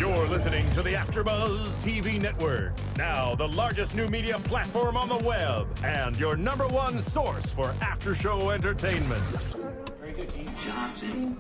You're listening to the AfterBuzz TV network, now the largest new media platform on the web, and your #1 source for after-show entertainment. Very good, Keith Johnson.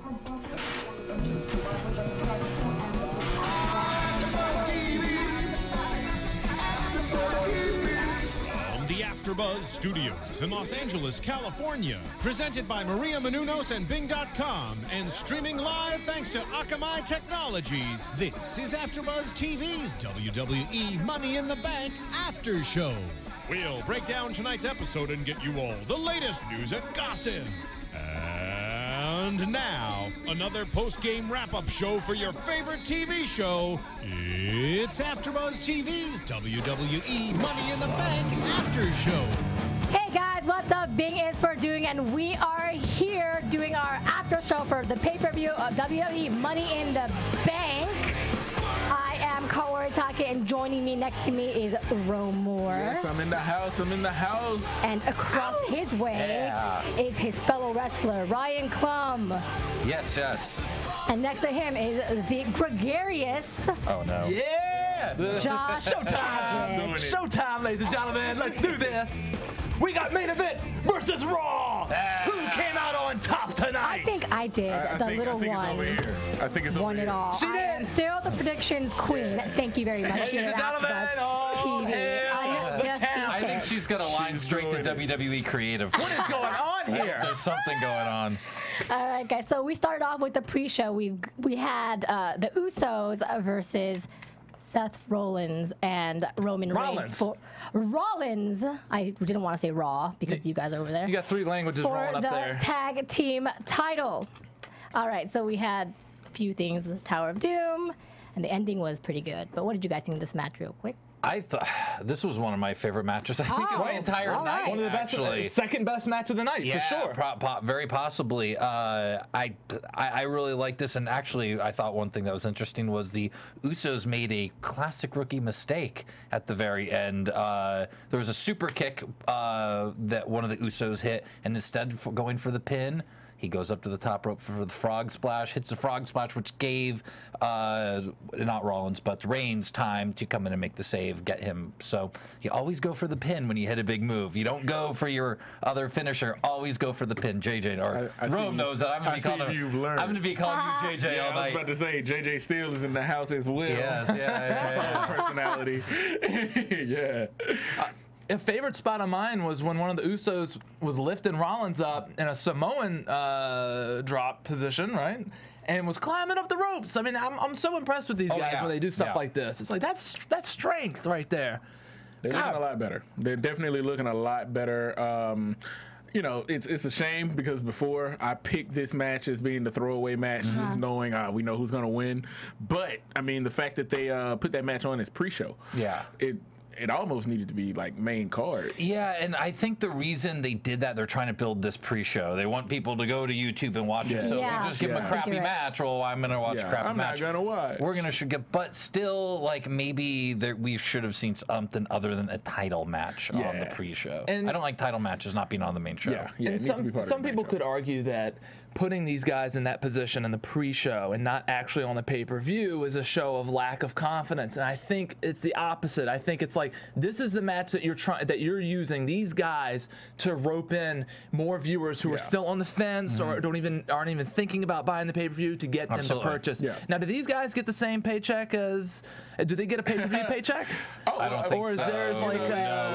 The AfterBuzz Studios in Los Angeles, California. Presented by Maria Menounos and Bing.com and streaming live thanks to Akamai Technologies. This is AfterBuzz TV's WWE Money in the Bank After Show. We'll break down tonight's episode and get you all the latest news and gossip. And now, another post-game wrap-up show for your favorite TV show. It's AfterBuzz TV's WWE Money in the Bank After Show. Hey guys, what's up? Bing is for doing, and we are here doing our after show for the pay-per-view of WWE Money in the Bank. I am Kaori, Takee, and joining me next to me is Romore. Yes, I'm in the house. And across his way is his fellow wrestler, Ryan Clum. Yes. And next to him is the gregarious. Oh no. Yeah! Josh Showtime! Showtime, ladies and gentlemen. Let's do this. We got main event versus Raw. Who came out on top tonight? I think I did. I think it's over here. I think it's over Won it here. all. She I did. am still the predictions queen. Thank you very much. Ladies Here and at gentlemen, AfterBuzz TV. I think she's gonna line straight to WWE creative. What is going on here? There's something going on. All right, guys. So we started off with the pre-show. We had the Usos versus Seth Rollins and Roman Reigns. Rollins. I didn't want to say Raw because you guys are over there. You got 3 languages for rolling up the there. tag team title. All right, so we had a few things: the Tower of Doom, and the ending was pretty good. But what did you guys think of this match, real quick? I thought this was one of my favorite matches. I think of the entire night. One of the best, actually. second best match of the night, for sure. Very possibly. I really like this, and actually, I thought one thing that was interesting was the Usos made a classic rookie mistake at the very end. There was a super kick that one of the Usos hit, and instead of going for the pin, he goes up to the top rope for the frog splash, hits the frog splash, which gave not Rollins, but Reigns time to come in and make the save, get him. So you always go for the pin when you hit a big move. You don't go for your other finisher. Always go for the pin. JJ or Rome knows that. I'm going to be calling you JJ all night. I was about to say JJ Steele is in the house as well. Yes, yeah. Personality. Yeah. A favorite spot of mine was when one of the Usos was lifting Rollins up in a Samoan drop position, right? And was climbing up the ropes. I mean, I'm so impressed with these guys when they do stuff like this. It's like that's strength right there. They're looking a lot better. They're definitely looking a lot better. You know, it's a shame because before I picked this match as being the throwaway match, just knowing we know who's going to win. But, I mean, the fact that they put that match on as pre-show. Yeah. It almost needed to be like main card. Yeah, and I think the reason they did that, they're trying to build this pre-show. They want people to go to YouTube and watch it. So if we just give them a crappy match, well, I'm going to watch a crappy match. I'm not going to watch. We're going to but still, like, maybe we should have seen something other than a title match on the pre-show. And I don't like title matches not being on the main show. Yeah, and some people could argue that putting these guys in that position in the pre-show and not actually on the pay-per-view is a show of lack of confidence. And I think it's the opposite. I think it's like this is the match that you're using these guys to rope in more viewers who are still on the fence or aren't even thinking about buying the pay-per-view to get them to purchase. Yeah. Now, do these guys get the same paycheck as? Do they get a pay-per-view paycheck? I don't think so. Or is theirs like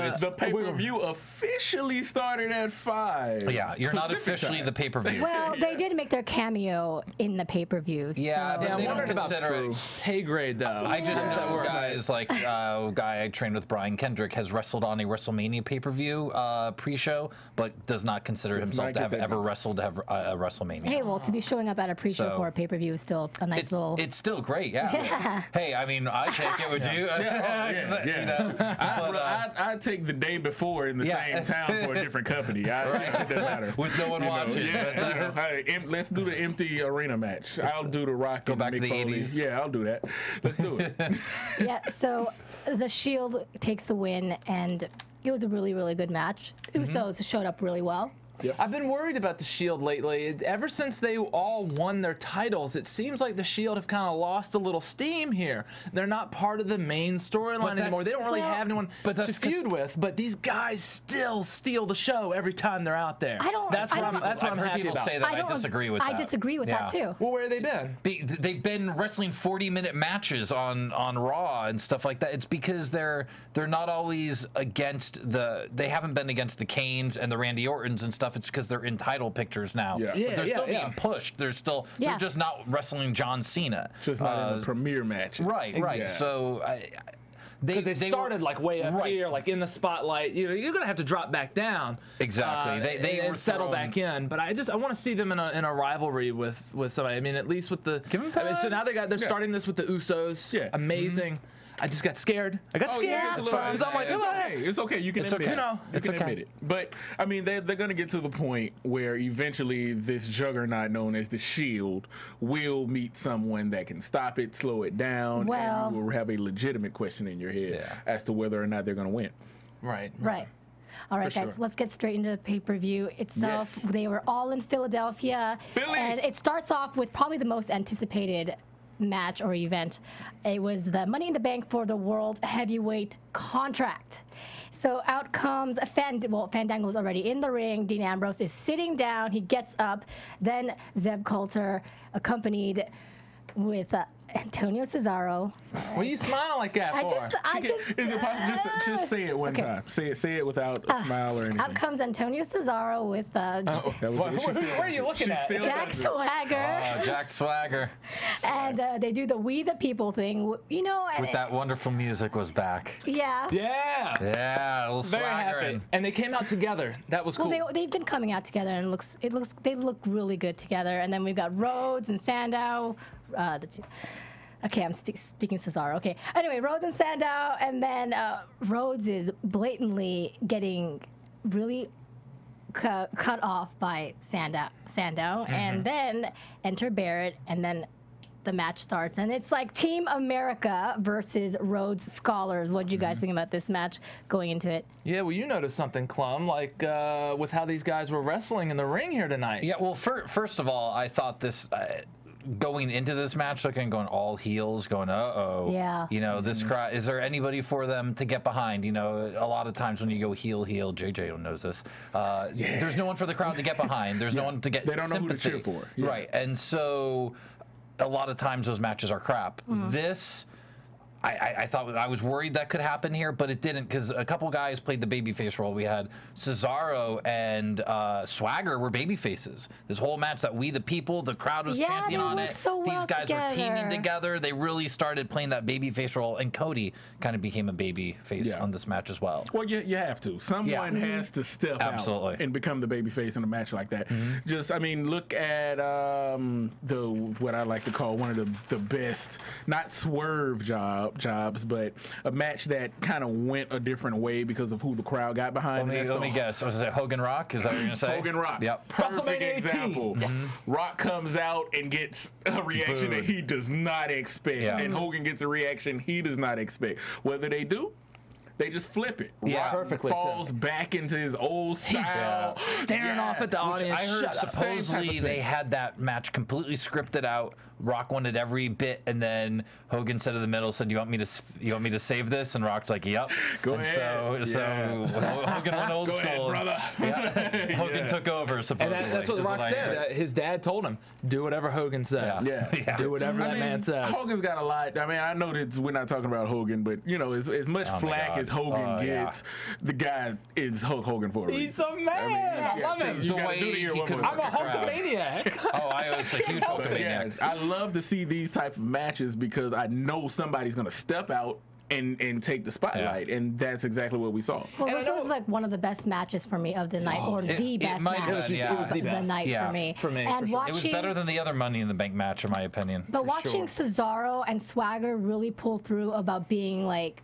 it's the pay-per-view officially started at 5. Yeah, you're not officially the pay-per-view. Well, they did make their cameo in the pay-per-view. Yeah, but they don't consider it pay grade though. I just know guys like a guy I trained with, Brian Kendrick, has wrestled on a WrestleMania pay-per-view pre-show, but does not consider himself to have ever wrestled at a WrestleMania. Hey, well, to be showing up at a pre-show for a pay-per-view is still a nice little. It's still great, yeah. Hey, I mean, I take it with you. You know, I take the day before in the same town for a different company. It doesn't matter. With no one watching. Let's do the empty arena match. I'll do the Rock. Go and back Mick to the Foley's. 80s. Yeah, I'll do that. Let's do it. Yeah, so the Shield takes the win, and it was a really, really good match. Usos showed up really well. Yep. I've been worried about the Shield lately. Ever since they all won their titles, it seems like the Shield have kind of lost a little steam here. They're not part of the main storyline anymore. They don't really have anyone to feud with, but these guys still steal the show every time they're out there. That's what I'm happy about. Say that. I disagree with that. I disagree with that too. Well, where have they been? They've been wrestling 40-minute matches on Raw and stuff like that. It's because they're not always against they haven't been against the Kanes and the Randy Ortons and stuff. It's because they're in title pictures now. Yeah. But they're still being pushed. They're just not wrestling John Cena. Just not in the premiere matches. Right. Yeah. So they started like way up here, like in the spotlight. You're gonna have to drop back down. Exactly. They settle back in. But I want to see them in a rivalry with somebody. I mean, at least with the. Give them time. So now they're starting this with the Usos. Yeah. Amazing. I just got scared. I got scared. Yeah, it's fine. I'm like, it's okay. You can admit it. You can admit it. But I mean, they're going to get to the point where eventually this juggernaut known as the Shield will meet someone that can stop it, slow it down, and you will have a legitimate question in your head as to whether or not they're going to win. Right. All right, guys, let's get straight into the pay-per-view itself. They were all in Philadelphia. And it starts off with probably the most anticipated match or event. It was the Money in the Bank for the World Heavyweight contract. So out comes Fandango's already in the ring. Dean Ambrose is sitting down. He gets up. Then Zeb Coulter, accompanied with Antonio Cesaro. What are you smiling like that for? Is it possible? Just say it one time. Say it without a smile or anything. Out comes Antonio Cesaro with where are you looking at? Jack Swagger. Jack Swagger. And they do the We the People thing, with that wonderful music was back. Yeah. A little swagger. And they came out together. That was cool. Well, they've been coming out together, and they look really good together. And then we've got Rhodes and Sandow. Okay, I'm speaking Cesaro. Okay. Anyway, Rhodes and Sandow, and then Rhodes is blatantly getting really cut off by Sandow, and then enter Barrett, and then the match starts, and it's like Team America versus Rhodes Scholars. What did you guys think about this match going into it? Yeah, well, you noticed something, Clum, like with how these guys were wrestling in the ring here tonight. Yeah, well, first of all, I thought this. Going into this match, going all heels, going, Yeah. This crowd, is there anybody for them to get behind? A lot of times when you go heel, JJ knows this. There's no one for the crowd to get behind. There's no one to get sympathy. They don't know who to cheer for. Yeah. Right, and so a lot of times those matches are crap. This. I thought I was worried that could happen here, but it didn't because a couple guys played the babyface role. We had Cesaro and Swagger were babyfaces. This whole match that We the People, the crowd was chanting on it. So These guys were teaming together. They really started playing that babyface role, and Cody kind of became a babyface on this match as well. Well, you have to. Someone has to step out and become the babyface in a match like that. Look at what I like to call one of the best, not swerve jobs, but a match that kind of went a different way because of who the crowd got behind. Let me guess. Was it Hogan Rock? Is that what you're going to say? Hogan Rock. Yep. Perfect example. Yes. Rock comes out and gets a reaction that he does not expect. Yeah. And Hogan gets a reaction he does not expect. Whether they do, they just flip it. Rock perfectly falls back into his old style. Staring off at the audience. I heard supposedly they had that match completely scripted out. Rock wanted every bit, and then Hogan said in the middle, "You want me to save this?" And Rock's like, "Yep." Go ahead. So Hogan went old Go school. Ahead, brother. Yeah. Hogan took over. Supposedly, and that's what Rock said. His dad told him, "Do whatever Hogan says. Do whatever that man says." Hogan's got a lot. I know that we're not talking about Hogan, but as much flack as Hogan gets, the guy is Hulk Hogan for a reason. He's a man. I love him. I'm a Hulkamaniac. I was a huge Hulkamaniac. I love to see these type of matches because I know somebody's going to step out and take the spotlight, and that's exactly what we saw. Well, this was like one of the best matches for me of the night, or the best match. It was the night for me. And it was better than the other Money in the Bank match, in my opinion. But watching Cesaro and Swagger really pull through about being like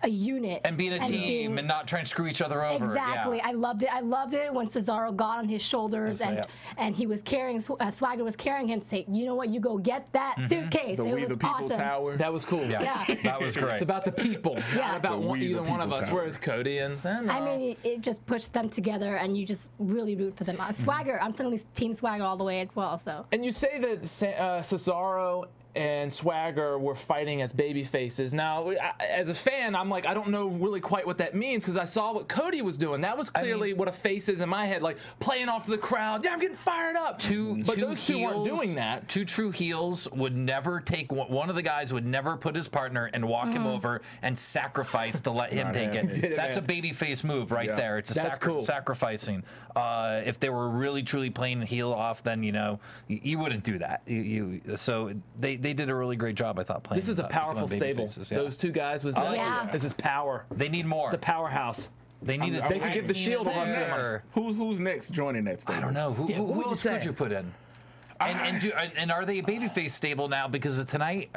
a unit and being a team and not trying to screw each other over. Exactly. Yeah. I loved it. I loved it when Cesaro got on his shoulders and he was carrying, Swagger was carrying him to say, you know what, you go get that suitcase. The it We was the People awesome. Tower. That was cool. Yeah. That was great. It's about the people, not about either one of us. Tower. Whereas Cody and Sandow. I mean, it just pushed them together, and you just really root for them. Swagger, I'm suddenly Team Swagger all the way as well. So. And you say that Cesaro and Swagger were fighting as baby faces. Now, as a fan, I'm like, I don't know really quite what that means because I saw what Cody was doing. That was clearly what a face is in my head, like playing off to the crowd. Yeah, I'm getting fired up. But those two weren't doing that. Two true heels would never take one of the guys would never put his partner and walk him over and sacrifice to let him take it. That's a baby face move right there. It's a sacrificing. If they were really truly playing heel off, then you wouldn't do that. So they did a really great job, I thought, playing. This is a powerful stable. Faces, Those two guys was this is power. They need more. It's a powerhouse. They needed. They could give the Shield a run there. Who's next joining that stable? I don't know. Who else could you put in? And are they a babyface stable now because of tonight,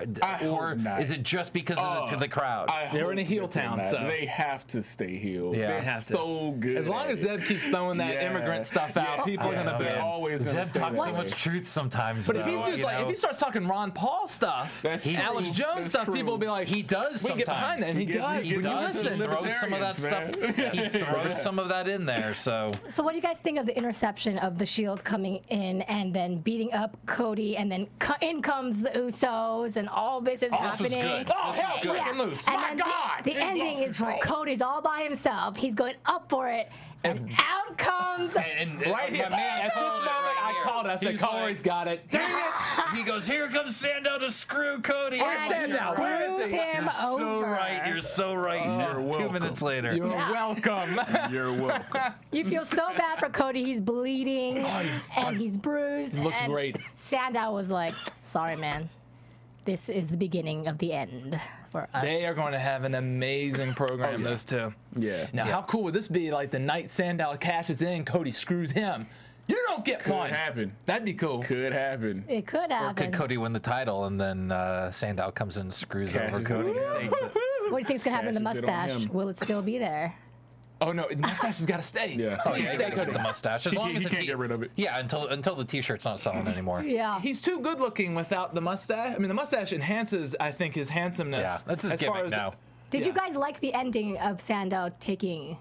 or is it just because of the crowd? They're in a heel town, so they have to stay heel. Yeah. They're so good. As long as Zeb keeps throwing that immigrant stuff out, people are gonna be always. Zeb talks so much truth sometimes. But if he starts talking Ron Paul stuff, Alex Jones stuff, people will be like, he does. We can get behind that. He does. He does. He throws some of that stuff. He throws some of that in there. So what do you guys think of the interception of the Shield coming in and then beating up Cody, and then in comes the Usos, and all this is happening. This was good. Oh, hell, breaking loose. And My then God. the ending is Cody's all by himself. He's going up for it, and out comes. And right here, man, at this moment, I called it. I said, Kaori's got it. He goes, here comes Sandow to screw Cody. And he screws him over. So right. You're so right. 2 minutes later. You're welcome. You're welcome. You feel so bad for Cody. He's bleeding, and he's bruised. He looks great. Sandow was like, sorry, man. This is the beginning of the end for us. They are going to have an amazing program, those two. Yeah. Now, how cool would this be? Like the night Sandow cashes in, Cody screws him. You don't get one. Could happen. That'd be cool. Could happen. It could happen. Or could Cody win the title and then Sandow comes in and screws over Cody and takes it? What do you think's gonna happen to the Cashes it on mustache? him. Will it still be there? Oh no, the mustache has got to stay. Yeah. Oh, yeah, Stay he Cody. the mustache. As long as He the can't get rid of it. Yeah, until the T-shirt's not selling anymore. Yeah. He's too good looking without the mustache. I mean, the mustache enhances, I think, his handsomeness. Yeah, that's his gimmick now. Did you guys like the ending of Sandow taking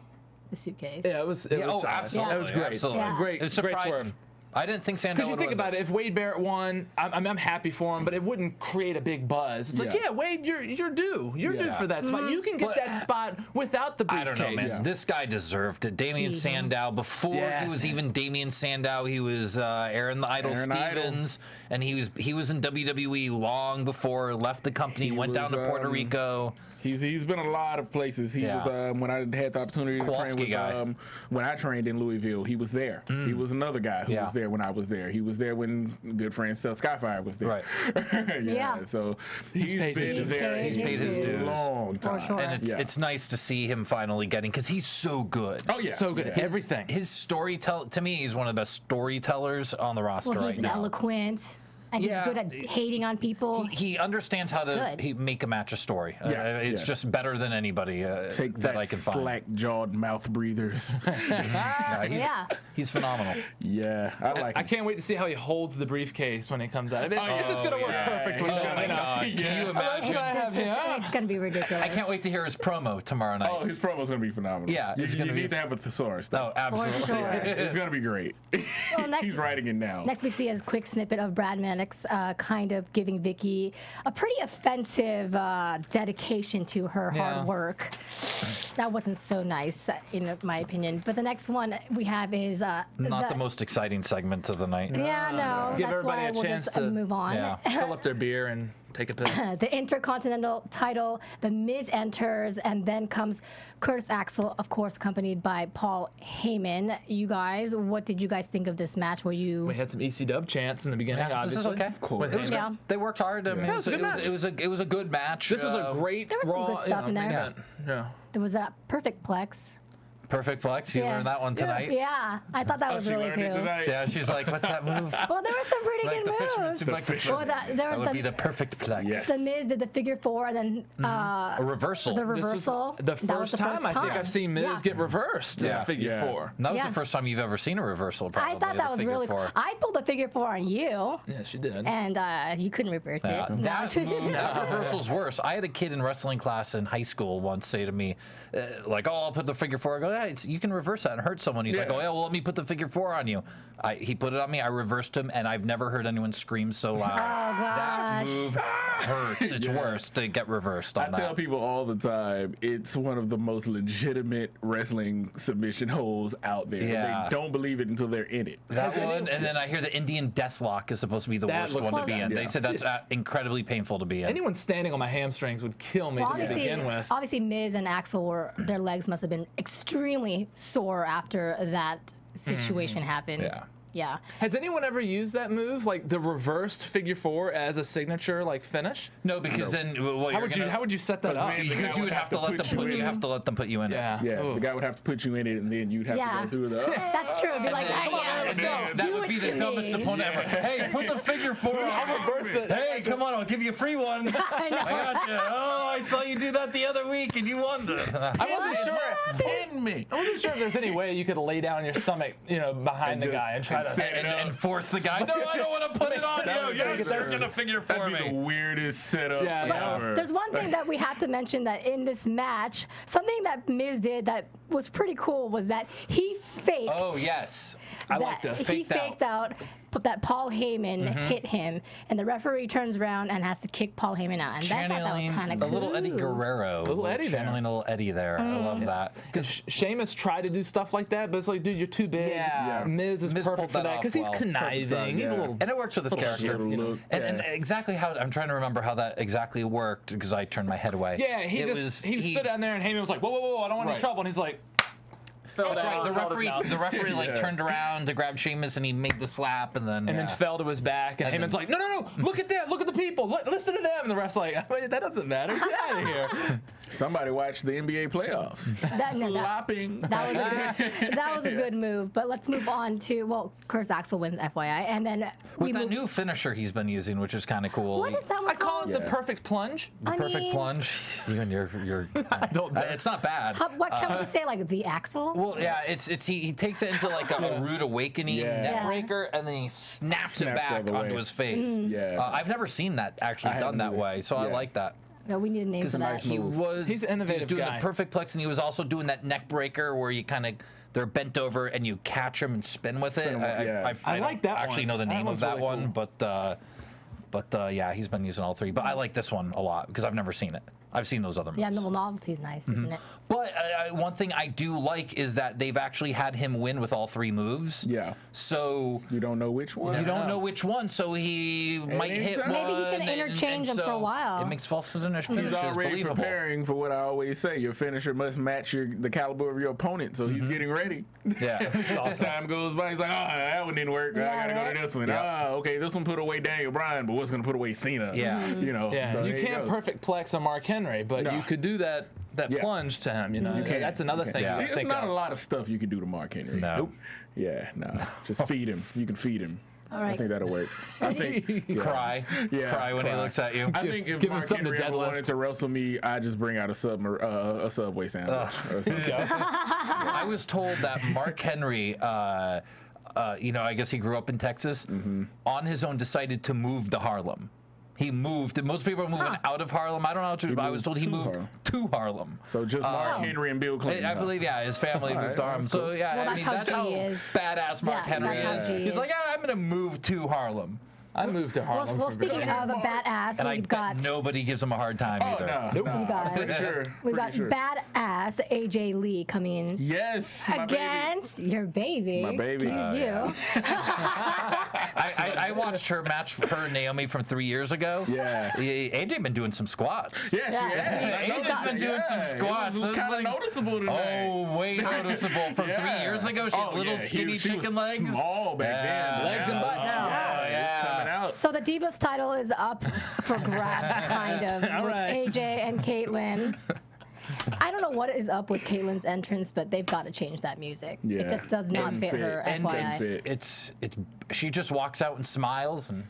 the suitcase? Yeah, it was. Absolutely. That was great. Absolutely. Yeah. Great. It's Great surprising. swerve. I didn't think Sandow Because you would think win about this. it, if Wade Barrett won, I'm happy for him, but it wouldn't create a big buzz. It's like, Yeah. yeah, Wade, you're due. You're due for that spot. You can get But- that spot without the briefcase. I don't know, man. Yeah. This guy deserved it. Damien Sandow. Before he was even Damien Sandow, he was Aaron the Idol Aaron Idol. Stevens, and he was in WWE long before. Left the company, went down to Puerto Rico. He's been a lot of places. He was when I had the opportunity to train Kowalski guy. with when I trained in Louisville. He was there. He was another guy who was there when I was there. He was there when good friend Seth Skyfire was there. Right. Yeah. So he's paid his been dues. there. He's paid his dues. a long For time. sure. And it's nice to see him finally getting, because he's so good. Oh yeah, So good at Yeah. everything. His to me, he's one of the best storytellers on the roster Well, right he's now. eloquent, and Yeah. he's good at hating on people. He understands how to good. make a match a story. Yeah, It's yeah. just better than anybody Take that that I can find. slack-jawed mouth breathers. Yeah. He's phenomenal. Yeah, I like. I him. can't wait to see how he holds the briefcase when it comes out. I mean, it's just going to work perfectly. Oh my God! Can you imagine? It's gonna be ridiculous. I can't wait to hear his promo tomorrow night. Oh, his promo's gonna be phenomenal. Yeah, you, it's you gonna be- need to have a thesaurus. Oh, absolutely. sure. It's gonna be great. Well, next- He's writing it now. Next, we see a quick snippet of Brad Mannix kind of giving Vicky a pretty offensive dedication to her hard work. That wasn't so nice, in my opinion. But the next one we have is Not the most exciting segment of the night. Yeah, no, Give that's everybody why a we'll chance just to- move on. Yeah. Fill up their beer and take a piss. The Intercontinental title, The Miz enters, and then comes Curtis Axel, of course, accompanied by Paul Heyman. You guys, what did you guys think of this match? Were you? We had some EC dub chants in the beginning. Yeah, this is obviously. okay. Cool. With It was Heyman. good. Yeah. They worked hard. I mean, it was a good match. it was a good match. This was a great There was some Raw, good stuff in there. main event. Yeah. There was a perfect plex. Perfect Plex. You learned that one tonight. Yeah, I thought that was She really learned it cool. tonight. Yeah, she's like, what's that move? Well, there were some pretty Like the good fisherman moves. suplex. Well, there was That would be the Perfect Plex. Yes. the Miz did the figure 4 and then A reversal. the This was reversal. the That was first the time I think I've seen Miz Yeah. get reversed in Yeah. a figure Yeah. 4. And that was Yeah. the first time you've ever seen a reversal, probably. I thought that the was figure really cool. four. I pulled a figure 4 on you, Yeah, she did. and you couldn't reverse Yeah, it. that move, that reversal's worse. I had a kid in wrestling class in high school once say to me, like, "Oh, I'll put the figure 4." I go, "Yeah, you can reverse that and hurt someone." He's like, Yeah. "Oh, yeah, well, let me put the figure 4 on you." He put it on me. I reversed him, and I've never heard anyone scream so loud. That gosh. move hurts. It's worse to get reversed on I that. tell people all the time, it's one of the most legitimate wrestling submission holds out there. Yeah. They don't believe it until they're in it. That one, and then I hear the Indian Deathlock is supposed to be the That worst looks one to be in. awesome. They Yeah. said that's incredibly painful to be in. Anyone standing on my hamstrings would kill me Well, to begin with. obviously, Miz and Axel their legs must have been extremely sore after that situation happened. Yeah. Yeah. Has anyone ever used that move, like the reversed figure 4, as a signature like finish? No, because then How would you set that up? then- Because you would have to let them put you have to let them put you in it. Yeah. Yeah, Ooh. the guy would have to put you in it, and then you'd have Yeah. to go through the. That's true. It'd be like, then- hey, yeah, let's And go. then that Do would it be to the dumbest me. opponent ever. Hey, put the figure 4 on. I'll reverse it. Hey, come on, I'll give you a free one. I know. I got you. Oh, I saw you do that the other week, and you won. I wasn't sure. Pin me. I wasn't sure if there's any way you could lay down your stomach, behind And the just- guy and try and to. set it up. And force the guy. No, I don't want to put it on That you. would You're be gonna figure for That'd be the me. weirdest setup Yeah, ever. There's one thing that we have to mention that in this match, something that Miz did that was pretty cool was that he faked. Oh yes. I that like this. He Faked out. faked out that Paul Heyman hit him, and the referee turns around and has to kick Paul Heyman out. And I thought that was kind of a cool. little Eddie Guerrero. Little Eddie there. Channeling a little Eddie there. I love that. Because Sheamus tried to do stuff like that, but it's like, dude, you're too big. Yeah. Miz is Miz perfect pulled for that that off because he's well. conniving. Perfect, He's a yeah. little. And it works with his character. Little look, And yeah. exactly how I'm trying to remember how that exactly worked because I turned my head away. Yeah, he stood down there and Heyman was like, whoa, I don't want any Right. trouble, and he's like, fell That's down. right. The held his referee, mouth. like turned around to grab Sheamus and he made the slap and then. And then fell to his back, and And Heyman's then- like, no, look at that, look at the people, listen to them, and the ref's like, wait, that doesn't matter, get out of here. Somebody watched the NBA playoffs. That Flopping. that was a good move. But let's move on to, well, Curse Axel wins, FYI, and then we with that move. new finisher he's been using, which is kind of cool. What is that one I call it called? the perfect plunge. The I perfect mean- plunge. You and your. don't know. It's not bad. What can we just say, like the Axel? Well, yeah, it's he takes it into like a rude awakening Yeah. neck Yeah. breaker, and then he snaps it Snaps back all the onto way. his face. Yeah. I've never seen that actually I done haven't that either. way, so I Yeah. like that. No, we need a name for Because that. nice he move. was He's an innovative doing guy. the perfect plex, and he was also doing that neck breaker where you kind of they're bent over and you catch them and spin with it. Spin 'em, yeah. I don't like that actually one. know the That name of one's that really one, cool. but yeah, he's been using all three. But I like this one a lot because I've never seen it. I've seen those other moves. Yeah, the novelty's nice, isn't it? But one thing I do like is that they've actually had him win with all three moves. Yeah. So You don't know which one. you don't know which one, so he might hit anytime. one. Maybe he can and- interchange and them for a so while. It makes false finish He's finishes already believable. preparing for what I always say. Your finisher must match the caliber of your opponent, so he's getting ready. Yeah. As time goes by, he's like, that one didn't work. I Yeah, gotta go right. to this one. Yeah. Okay, this one put away Daniel Bryan, but what's gonna put away Cena? Yeah. You know. Yeah, so you there can't goes. perfect plex on Mark Henry, but No. you could do that Yeah. plunge to him. You know, You can't. that's another You thing. can't. you There's think not of. a lot of stuff you can do to Mark Henry. No. Nope. Yeah, no. Just feed him. You can feed him. All I right. think that'll work. I think yeah. Cry. Yeah, Cry when he cry. looks at you. I think if give him Mark something to Henry ever deadlift. wanted to wrestle me, I just bring out a Subway sandwich. Or something. I was told that Mark Henry, I guess he grew up in Texas, on his own decided to move to Harlem. He moved. Most people are moving out of Harlem. I don't know how true, but I was told he to moved Harlem. to Harlem. So just Mark Henry and Bill Clinton. I believe, yeah, his family All moved to right, Harlem. that's So, cool. yeah, Well, I mean, that's that's how how G is. badass Mark Yeah, Henry that's how is. G He's is. like, I'm going to move to Harlem. I moved to Harlem. Well, for speaking good. of a badass, And I we've bet got nobody gives him a hard time Oh, either. no. we got Pretty sure. we got pretty sure. badass AJ Lee coming Yes, my baby. against your baby. My baby. Excuse you. I watched her match, her and Naomi from 3 years ago. Yeah. AJ been doing some squats. Yeah, she Yeah. has. AJ's been doing some squats. It was Those kind of legs- noticeable tonight. Oh, way noticeable. From 3 years ago, she had little yeah, skinny she chicken was legs. Small back then. Legs and butt now. Oh, It's yeah. coming out. So the Divas title is up for grabs, kind of, All with right. AJ and Kaitlyn. I don't know what is up with Kaitlyn's entrance, but they've got to change that music. Yeah. It just does not fit her. And FYI. it's she just walks out and smiles and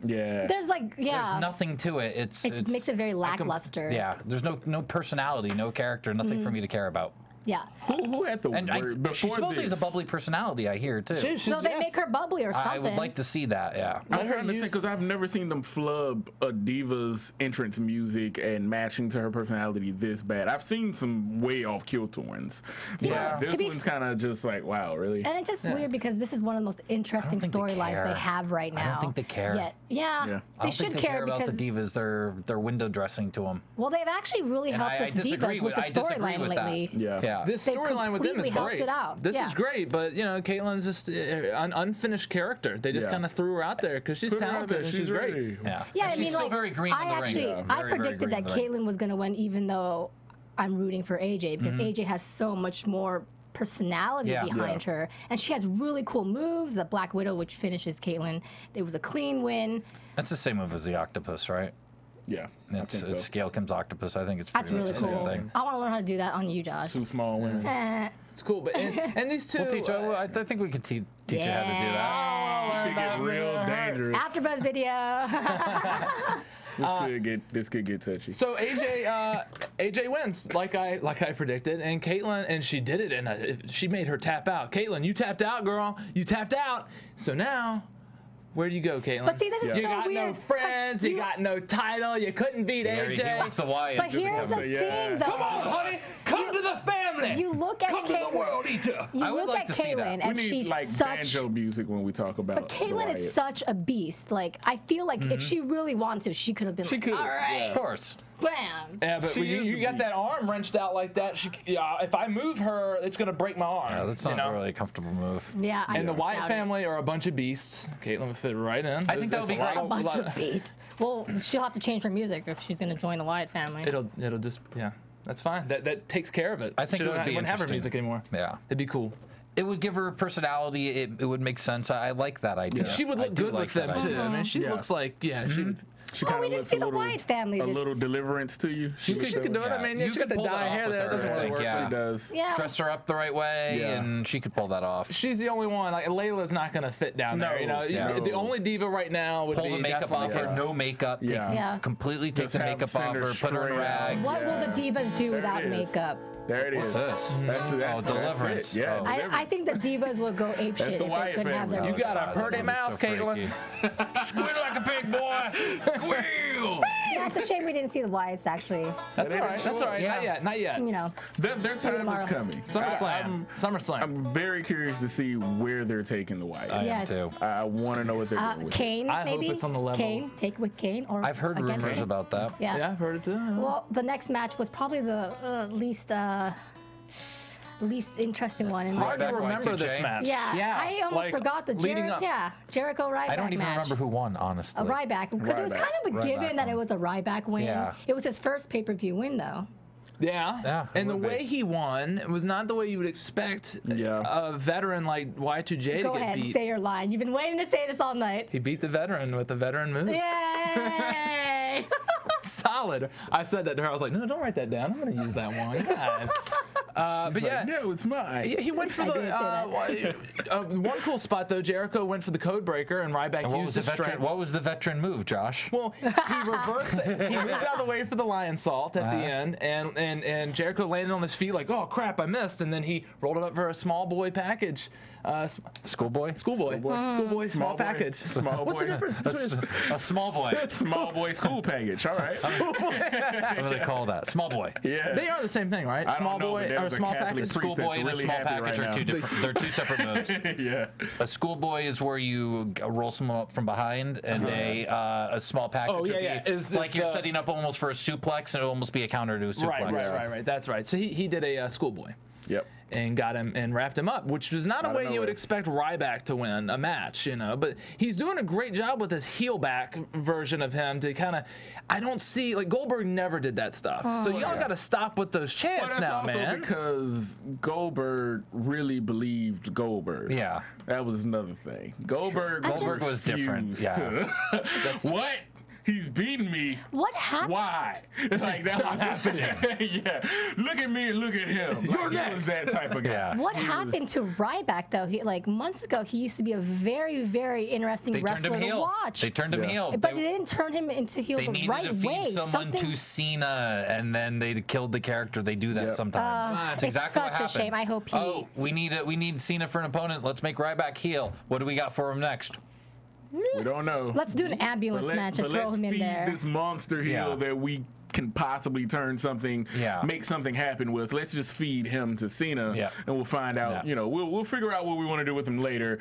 Yeah. There's like there's nothing to it. It makes it very lackluster. Yeah, there's no personality, no character, nothing for me to care about. Yeah. Who had the And word she before supposedly this? has a bubbly personality, I hear too. So they make her bubbly or something. I would like to see that. Yeah. I'm trying to think because I've never seen them flub a diva's entrance music and matching to her personality this bad. I've seen some way off kilter ones. Yeah. But this one's kind of just like, wow, really? And it's just weird because this is one of the most interesting think they storylines care. they have right now. I don't think they care. Yet. Yeah. Yeah. I They don't should think they care about because the divas. They're window dressing to them. well, they've actually really And helped I us disagree divas with the I disagree storyline with that. lately. Yeah. This They storyline with them is completely helped great. it out. This Yeah. is great, but you know, Kaitlyn's just an unfinished character. They just Yeah. kind of threw her out there because she's Put her out talented there. and she's great. ready. Yeah. Yeah, And I she's mean, still like, very green I in the actually, ring. I Very, very predicted green that in the ring. Kaitlyn was going to win, even though I'm rooting for AJ because AJ has so much more personality Yeah. behind her, and she has really cool moves. The Black Widow, which finishes Kaitlyn, it was a clean win. That's the same move as the octopus, right? Yeah. I It's think so. Scale Kim's octopus. I think it's That's pretty really much the same cool. thing. I want to learn how to do that on you, Josh. Two small women. It's cool, but and these two. We'll teach you. I think we could teach you how to do that. This could get real dangerous. AfterBuzz video. This could get touchy. So AJ wins like I predicted, and Kaitlyn, and she did it, and she made her tap out. Kaitlyn, you tapped out, girl. You tapped out. So now, where do you go, Kaitlyn? But see, this is you so got weird. no friends. You got no title. You couldn't beat He wants AJ. the Wyatt. But here's the thing, though. Come on, honey. Come to the family. You look at Come to the Kaitlyn. world eater. You I would look like at to see that. Kaitlyn, We and need she's like such. banjo music when we talk about. But Kaitlyn the is Wyatts. such a beast. Like, I feel like if she really wanted to, she could have been She like, could. all right, Of course. bam. Yeah, but She when is you a got that beast. arm wrenched out like that, if I move her, it's gonna break my arm. Yeah, that's you not know? really a comfortable move. Yeah, I And the Wyatt doubt family are a bunch of beasts. Caitlyn would fit right in. I think that would be There's great. it. A bunch of beasts. Well, she'll have to change her music if she's going to join the Wyatt family. It'll just that's fine. That takes care of it. I think She it would be wouldn't have her interesting. music anymore. Yeah. It'd be cool. It would give her a personality. It would make sense. I like that idea. She would I look do good like with them that too. idea. I mean, she Yeah. looks like she would. She Well, kinda we didn't looks see a the little- Wyatt family A just- little deliverance to you. She could do it. I mean, You she got could the pull that dye off hair with there. It her, doesn't I really think, work. yeah. She does. Yeah. Dress her up the right way, Yeah. and she could pull that off. She's the only one. Like Layla's not gonna fit down there. You know, No. the only diva right now would Pull be the makeup off definitely her. No makeup. Yeah. Take, Yeah. Completely take Just the have makeup off Cinder her. Put her in straight out. rags. What will the divas do There without it is. makeup? There it is. What's this? That's Deliverance. it. Yeah, Oh. I think the divas would go apeshit That's if the they Wyatt couldn't have their family. You got a God, pretty that would be mouth, so Kaitlyn. freaky. Squeal like a pig, boy. Squeal. Yeah, it's a shame we didn't see the Wyatts actually. That's They all didn't right. That's show all right. up. Not yet. Not yet. You know, Their time tomorrow. is coming. SummerSlam. SummerSlam. I'm very curious to see where they're taking the Wyatt. I am Yes. too. I want to know what they're doing with it. Kane I hope maybe. it's on the level. Kane, take with Kane or I've heard against rumors Kane. about that. Yeah. Yeah, I've heard it too. Well, the next match was probably the least interesting one. In Hard to Ryback, remember this Y2J. match. yeah, Yeah, I almost like, forgot the leading up. Jericho Ryback I don't even match. remember who won, honestly. A Ryback, because it was Ryback. kind of a given Ryback that it won. was a Ryback win. Yeah. It was his first pay-per-view win, though. Yeah. Yeah, it And the would be. way he won was not the way you would expect Yeah. a veteran like Y2J Go to get ahead, beat. say your line. You've been waiting to say this all night. He beat the veteran with the veteran move. Yay! Solid. I said that to her. I was like, no, don't write that down. I'm going to use that one. God. But yeah. No, it's mine. Yeah, he went for I did the one cool spot though. Jericho went for the code breaker, and Ryback And what used was the his veteran? strength. What was the veteran move, Josh? Well, he reversed it. He moved out of the way for the lion salt at the end, and Jericho landed on his feet like, oh crap, I missed, and then he rolled it up for a small boy package. Schoolboy. Schoolboy, small boy. package. Small What's the boy. difference? A small boy. Small boy school package. All right. What do they call that? Small boy. Yeah. They are the same thing, right? I don't Small know, boy but there or was a small Catholic package. priest Schoolboy that's and a really small happy package right are now. two different. They're two separate moves. Yeah. A schoolboy is where you roll someone up from behind, and a small package Oh, would yeah, be yeah. Is this like you're the- setting up almost for a suplex, and it'll almost be a counter to a suplex. Right. That's right. So he did a schoolboy. Yep. And got him and wrapped him up, which was not a Out of way you would nowhere. expect Ryback to win a match, you know. But he's doing a great job with his heel back version of him to kind of. I don't see like Goldberg never did that stuff, so y'all got to stop with those But chants that's now, also man. because Goldberg really believed Goldberg. Yeah. That was another thing. Goldberg Goldberg was different, refused yeah. to- what? he's beating me. What happened? Why? Like that was yeah. Look at me and look at him. Like, he was that type of guy. Yeah. What happened to Ryback though? He like months ago he used to be a very, very interesting They turned wrestler him to heel. watch. They turned him heel. But they didn't turn him into heel They the needed right to feed way. someone to Cena, and then they killed the character. They do that sometimes. That's it's exactly what such a happened. shame. I hope he. Oh, we need Cena for an opponent. Let's make Ryback heel. What do we got for him next? We don't know. Let's do an ambulance match and throw him in there. Let's feed this monster heel that we can possibly turn something, make something happen with. Let's just feed him to Cena, and we'll find out. You know, we'll figure out what we want to do with him later.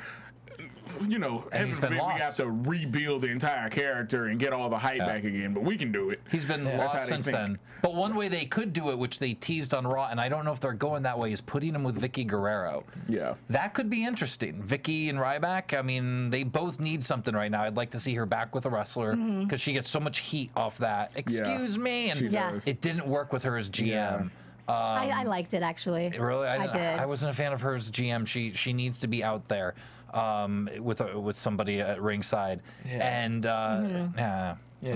You know, and he's been lost. We have to rebuild the entire character and get all the hype back again, but we can do it. He's been lost since then. But one way they could do it, which they teased on Raw, and I don't know if they're going that way, is putting him with Vicky Guerrero. Yeah. That could be interesting. Vicky and Ryback, I mean, they both need something right now. I'd like to see her back with a wrestler because she gets so much heat off that. Excuse me. And it didn't work with her as GM. I liked it actually. Really? I did. I wasn't a fan of her as GM. She needs to be out there with somebody at ringside. And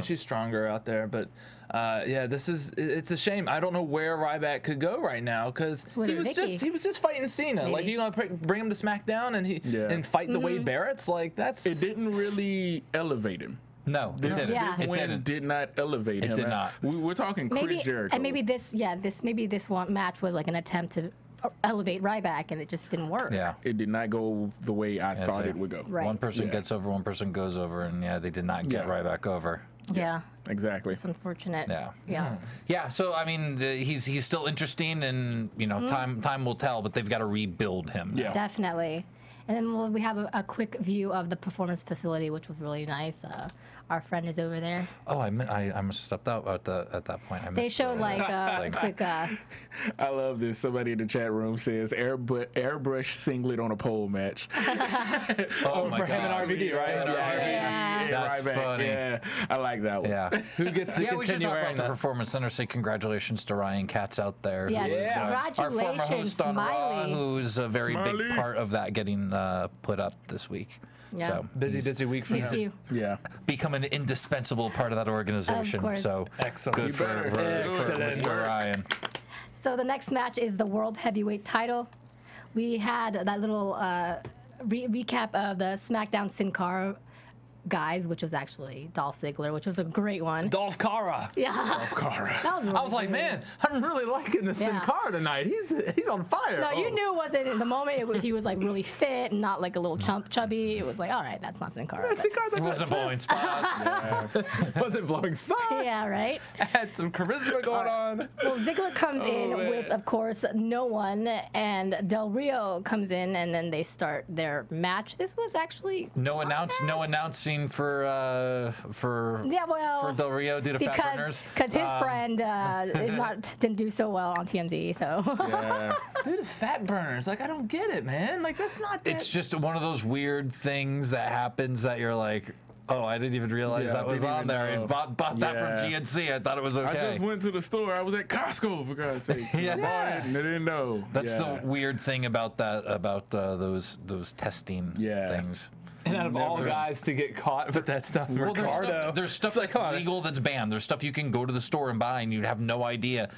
she's stronger out there. But it's a shame. I don't know where Ryback could go right now because he was just fighting Cena. Maybe. Like, you gonna bring him to SmackDown and fight the Wade Barretts? Like, that's it didn't really elevate him. No, it didn't. This win did not elevate him. It did not. We're talking Chris Jericho. And maybe this one match was like an attempt to elevate Ryback, and it just didn't work. Yeah, it did not go the way I thought it would go. Right. One person gets over, one person goes over, and they did not get Ryback over. Yeah. Exactly. It's unfortunate. Yeah. So I mean, he's still interesting, and time will tell. But they've got to rebuild him. Yeah, definitely. And then we have a quick view of the performance facility, which was really nice. Our friend is over there. Oh, I must have stepped out at that point. They showed like a quick. I love this. Somebody in the chat room says airbrush singlet on a pole match. For him and RVD, right? Yeah. That's funny. Yeah, I like that one. Yeah. Who gets to we should continue talk wearing about the Performance Center. Say congratulations to Ryan Katz out there. Yes, congratulations, our former host on Smiley. Raw, who's a very big part of that getting put up this week. Yeah. So busy week for him. Yeah, become an indispensable part of that organization. Of course. So excellent. Good for Mr. Ryan. So the next match is the World Heavyweight Title. We had that little recap of the SmackDown Sin Cara guys, which was actually Dolph Ziggler, which was a great one. Dolph Cara. Yeah. Dolph Cara. Really I was like, man, I'm really liking the Sin Cara tonight. He's on fire. No, you knew it wasn't in the moment. He was like really fit and not like a little chubby. It was like, all right, that's not Sin Cara. He wasn't blowing spots. Wasn't blowing spots. Yeah, right. Had some charisma going on. Well, Ziggler comes in with, of course, no one, and Del Rio comes in, and then they start their match. This was actually no announcing for Del Rio due to fat burners. Because his friend didn't do so well on TMZ. So due to fat burners, like, I don't get it, man. Like, that's not. It's just one of those weird things that happens that you're like, oh, I didn't even realize that was on there. I bought that from GNC. I thought it was okay. I just went to the store. I was at Costco, for God's sake. I bought it and I didn't know. That's the weird thing about that, about those testing things. And out of all guys to get caught with that stuff, Ricardo. There's stuff that's legal that's banned. There's stuff you can go to the store and buy, and you'd have no idea.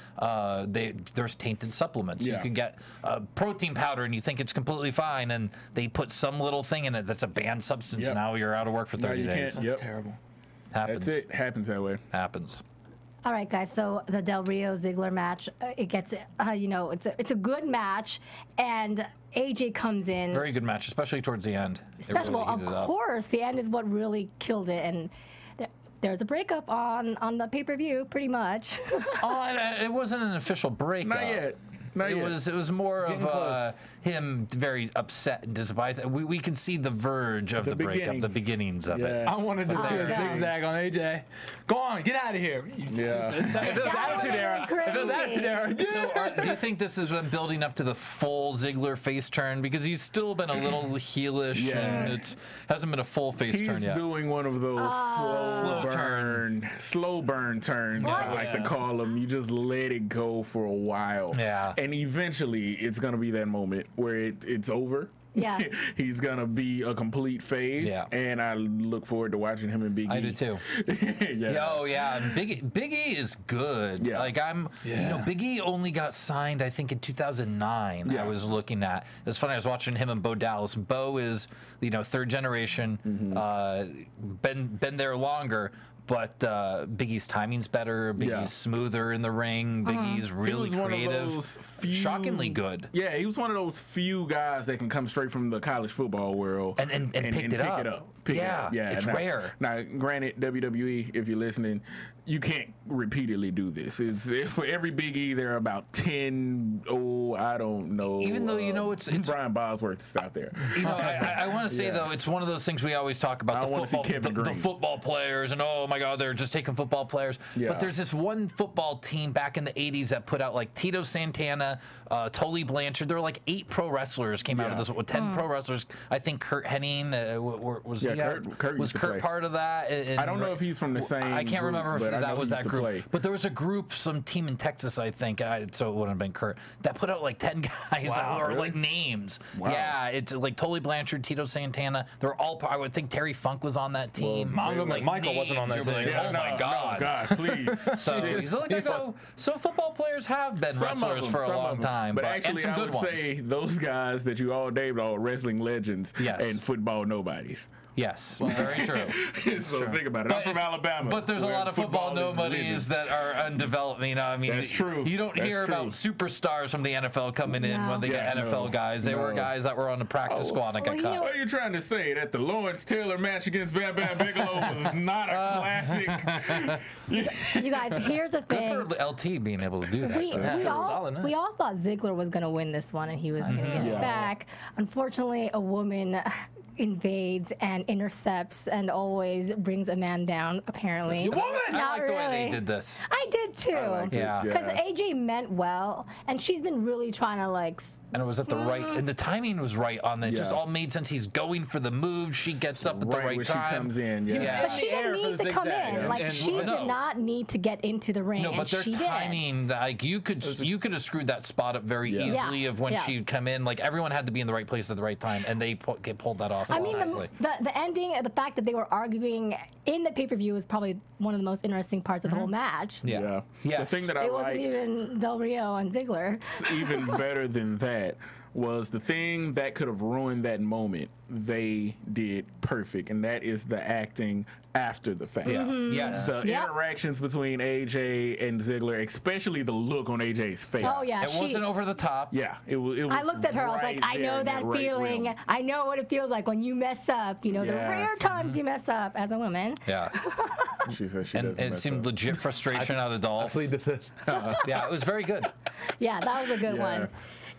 There's tainted supplements. You can get protein powder, and you think it's completely fine, and they put some little thing in it that's a banned substance. Now you're out of work for 30 days. That's terrible. Happens. That's it. Happens that way. Happens. All right, guys. So the Del Rio Ziggler match, it gets, it's a good match, and AJ comes in. Very good match, especially towards the end. Of course, the end is what really killed it, and there's a breakup on the pay-per-view, pretty much. It wasn't an official breakup. Not yet. It was more of him very upset and disappointed. We can see the verge of the breakup, the beginnings of it. I wanted to see a zigzag on AJ. Go on, get out of here. You stupid. If it was Attitude Era. So do you think this has been building up to the full Ziggler face turn? Because he's still been a little heelish, and it hasn't been a full face turn yet. He's doing one of those slow burn turns, I like to call them. You just let it go for a while. Yeah. And eventually, it's going to be that moment where it's over. Yeah. He's gonna be a complete face, and I look forward to watching him and Big E. I do too. Oh yeah, and Big E is good. Yeah. Like you know, Big E only got signed, I think, in 2009. I was looking at. It's funny. I was watching him and Bo Dallas. Bo is, you know, third generation, been there longer. But Big E's timing's better. Big E's smoother in the ring. Big E's really creative. Shockingly good. Yeah, he was one of those few guys that can come straight from the college football world and pick it up. Yeah, it's rare. Now, granted, WWE, if you're listening, you can't repeatedly do this. It's for every Big E, there are about 10. I don't know. Even though you know it's Brian Bosworth is out there. You know, I want to say though, it's one of those things we always talk about the football players, and oh my God, they're just taking football players. But there's this one football team back in the '80s that put out like Tito Santana, Tully Blanchard. There were like 8 pro wrestlers came out of this. 10 pro wrestlers. I think Kurt Hennig was Kurt part of that. And I don't know if he's from the same. I can't remember if that was that group. Play. But there was a group, some team in Texas, I think. So it wouldn't have been Kurt that put out like 10 guys that were like names. Wow. Yeah, it's like Tully Blanchard, Tito Santana. They're all. I would think Terry Funk was on that team. Michael wasn't on that team. Oh my God! No, God, please. So football players have been wrestlers for a long time, but actually, and some good I would say those guys that you all named are wrestling legends and football nobodies. Yes, very true. So think about it. I'm from Alabama. But there's a lot of football nobodies that are undeveloped. You know, I mean, that's true. You don't hear about superstars from the NFL coming in when they get NFL guys. They were guys that were on the practice squad and got cut. What are you trying to say? That the Lawrence Taylor match against Bam Bam Bigelow was not a classic? You guys, here's the thing. Good for LT being able to do that. We all thought Ziggler was going to win this one, and he was going to get it back. Unfortunately, a woman invades and intercepts and always brings a man down, apparently. You woman! I like the way they did this. I did too. Yeah. Because AJ meant well, and she's been really trying to like... And it was at the right... And the timing was right on that. Just all made sense. He's going for the move. She gets up at the right time. She comes in, But she didn't need to come in. Like, she did not need to get into the ring, but their timing, like, you could have screwed that spot up very easily of when she'd come in. Like, everyone had to be in the right place at the right time, and they pulled that off. I mean, the ending, the fact that they were arguing in the pay-per-view was probably one of the most interesting parts of the whole match. Yeah. The thing that I liked... It wasn't even Del Rio and Ziggler. Even better than that was the thing that could have ruined that moment. They did perfect, and that is the acting after the fact. Yes. The interactions between AJ and Ziggler, especially the look on AJ's face. Oh yeah, it wasn't over the top. Yeah, it was. I looked at her. I was like, I know that feeling. Realm. I know what it feels like when you mess up. You know, the rare times you mess up as a woman. Yeah. She said she and it seemed legit frustration out of Dolph. I plead the fifth. Yeah, it was very good. Yeah, that was a good one.